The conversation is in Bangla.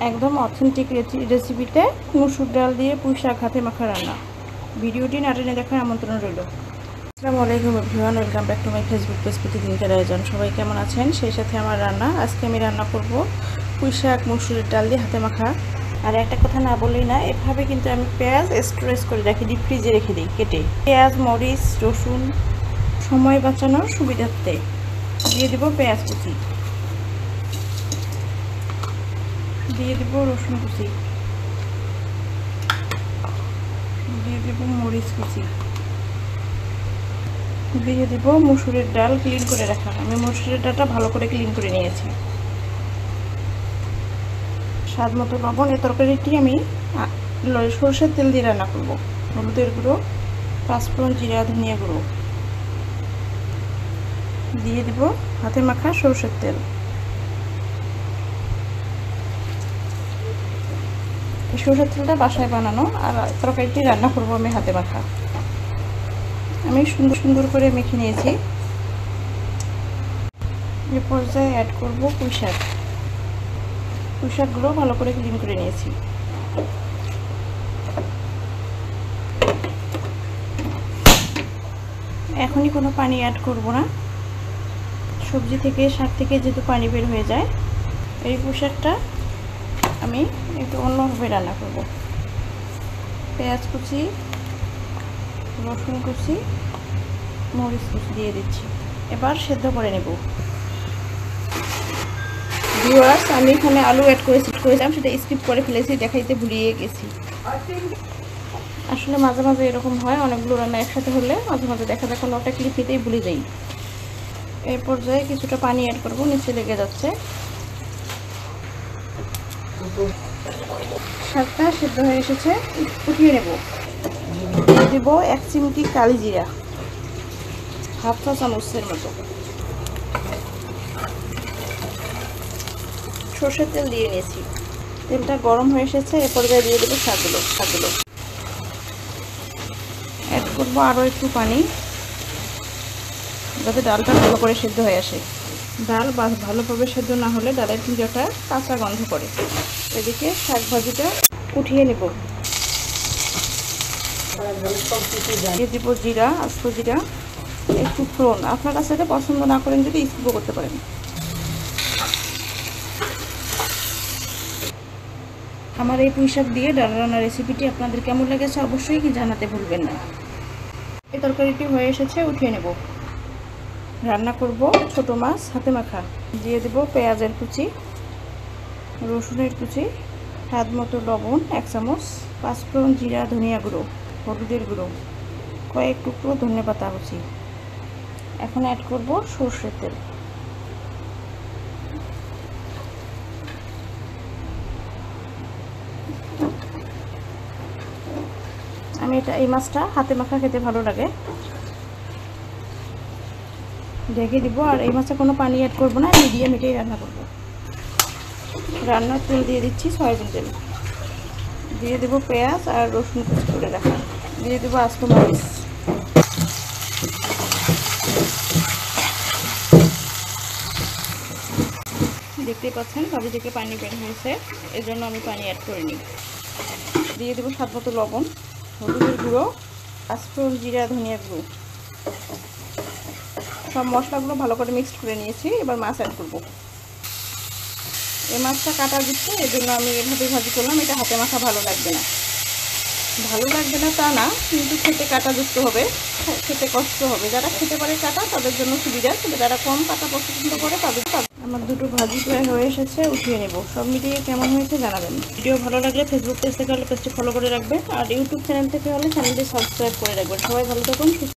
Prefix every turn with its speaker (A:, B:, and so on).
A: একদম অথেন্টিক রেসিপিতে মসুর ডাল দিয়ে পুঁই শাক হাতে মাখা রান্না। ভিডিওটি না টেনে দেখার আমন্ত্রণ রইল। আসসালামু আলাইকুম everyone, welcome back to my Facebook page প্রতিদিনকার আয়োজন। সবাই কেমন আছেন? সেই সাথে আমার রান্না, আজকে আমি রান্না করব পুঁই শাক মসুরের ডাল দিয়ে হাতে মাখা। আর একটা কথা না বললেই না, এভাবে কিন্তু আমি পেঁয়াজ স্টোরেজ করে রাখি, ডিপ ফ্রিজে রেখে দিই কেটে। পেঁয়াজ, মরিচ, রসুন সময় বাঁচানোর সুবিধার্থে দিয়ে দেবো পেঁয়াজ কুচি, দিয়ে দেবো রসুন কুচি, দিয়ে দেবো মরিচ কুচি, দিয়ে দেবো মসুরের ডাল ক্লিন করে রাখা। আমি মসুরের ডালটা ভালো করে ক্লিন করে নিয়েছি। স্বাদ মতো লবণ। এই তরকারিটি আমি সরষের তেল দিয়ে রান্না করব। হলুদের গুঁড়ো, পাঁচফোড়ন, জিরা, ধনিয়া গুঁড়ো, দিয়ে দেবো হাতে মাখা সরষের তেল। সরষের তেলটা বাসায় বানানো, আর তরকারিটি রান্না করবো আমি হাতে মাখা। আমি সুন্দর সুন্দর করে মেখে নিয়েছি। এ পর্যায়ে অ্যাড করবো পুঁই শাক। পুঁই শাকগুলো ভালো করে ক্লিন করে নিয়েছি। এখনই কোনো পানি অ্যাড করব না, সবজি থেকে শাক থেকে যেহেতু পানি বের হয়ে যায়। এই পুঁই শাকটা আমি একটু অন্যভাবে রান্না করব। পেঁয়াজ কুচি, রসুন কুচি, মরিচ কুচি দিয়ে দিচ্ছি। এবার সেদ্ধ করে নেব। ভিউয়ার্স, আমি এখানে আলু অ্যাড করেছিলাম, সেটা স্কিপ করে ফেলেছি, দেখাইতে ভুলিয়ে গেছি। আসলে মাঝে মাঝে এরকম হয়, অনেকগুলো রান্না একসাথে হলে মাঝে মাঝে দেখা যায় কোনোটা ক্লিপ নিতেই ভুলে যাই। এই পর্যায়ে কিছুটা পানি অ্যাড করব, নিচে লেগে যাচ্ছে। শাকটা সেদ্ধ হয়ে এসেছে, উঠিয়ে নেব। দিয়ে দেব 1 চিমটি কালি জিরা, হাফ চা চামচের মতো। সরষের তেল দিয়ে নিয়েছি, তেলটা গরম হয়ে এসেছে। এ পর্যায়ে দিয়ে দেবো শাকগুলো। অ্যাড করবো আরও একটু পানি, যাতে ডালটা ভালো করে সেদ্ধ হয়ে আসে। ডাল ভালোভাবে সেদ্ধ না হলে ডালের ভিজাটা কাঁচা গন্ধ করে। এদিকে শাক ভাজিটা উঠিয়ে নেব। দিয়ে দিব জিরা, আস্ত জিরা, একটু ফোড়ন। আপনার কাছে এটা পছন্দ না করেন যদি স্কিপও করতে পারেন। আমার এই পুঁই শাক দিয়ে ডাল রান্নার রেসিপিটি আপনাদের কেমন লেগেছে অবশ্যই জানাতে ভুলবেন না। এই তরকারিটি হয়ে এসেছে, উঠিয়ে নেব। রান্না করব ছোট মাছ হাতে মাখা। দিয়ে দেব পেঁয়াজের কুচি, রসুনের কুচি, স্বাদ মতো লবণ 1 চামচ, পাঁচফোড়ন, জিরা, ধনিয়া গুঁড়ো, হলুদের গুঁড়ো, কয়েক টুকরো ধনেপাতা কুচি। এখন অ্যাড করব সরষের তেল। আমি এই মাছটা হাতে মাখা খেতে ভালো লাগে, ঢেকে দিব। আর এই মাছে কোনো পানি অ্যাড করব না, মিডিয়াম হিটেই রান্না করব। রান্নার তেল দিয়ে দিচ্ছি সয়াবিন তেল। দিয়ে দেবো পেঁয়াজ আর রসুন কুচি করে রাখা। দিয়ে দেবো আস্ত মরিচ। দেখতেই পাচ্ছেন ভাবি থেকে পানি বের হয়েছে, এর জন্য আমি পানি অ্যাড করিনি। দিয়ে দেবো স্বাদ মতো লবণ, হলুদের গুঁড়ো, পাঁচফোড়ন, জিরা, ধনিয়া গুঁড়ো। সব মশলাগুলো ভালো করে মিক্সড করে নিয়েছি। এবার মাছ অ্যাড করব। এই মাছটা কাটা দিচ্ছে, এর জন্য আমি এভাবে ভাজি করলাম। এটা হাতে মাখা ভালো লাগবে না তা না, কিন্তু খেতে কাঁটাযুক্ত হবে, খেতে কষ্ট হবে। যারা খেতে পারে কাটা তাদের জন্য সুবিধা, কিন্তু যারা কম কাটা পছন্দ করে তাদের। আমার দুটো ভাজি প্রায় হয়ে এসেছে, উঠিয়ে নেব। সব মিলিয়ে কেমন হয়েছে জানাবেন। ভিডিও ভালো লাগলে ফেসবুক পেজ থেকে হলে পেজটি ফলো করে রাখবেন, আর ইউটিউব চ্যানেল থেকে হলে চ্যানেলটি সাবস্ক্রাইব করে রাখবেন। সবাই ভালো থাকুন।